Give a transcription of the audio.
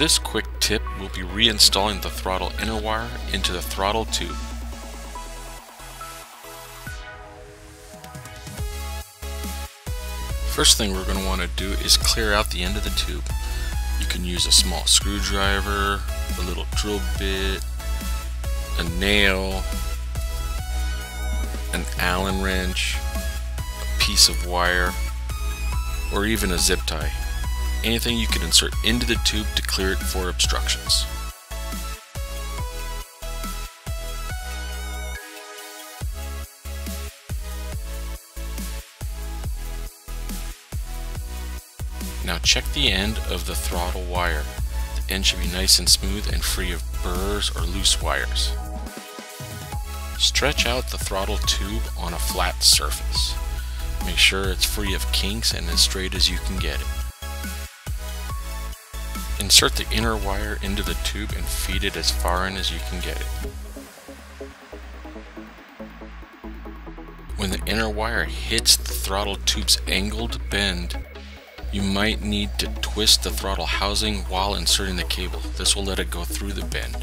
this quick tip, we'll be reinstalling the throttle inner wire into the throttle tube. First thing we're going to want to do is clear out the end of the tube. You can use a small screwdriver, a little drill bit, a nail, an Allen wrench, a piece of wire, or even a zip tie. Anything you can insert into the tube to clear it for obstructions. Now check the end of the throttle wire. The end should be nice and smooth and free of burrs or loose wires. Stretch out the throttle tube on a flat surface. Make sure it's free of kinks and as straight as you can get it. Insert the inner wire into the tube and feed it as far in as you can get it. When the inner wire hits the throttle tube's angled bend, you might need to twist the throttle housing while inserting the cable. This will let it go through the bend.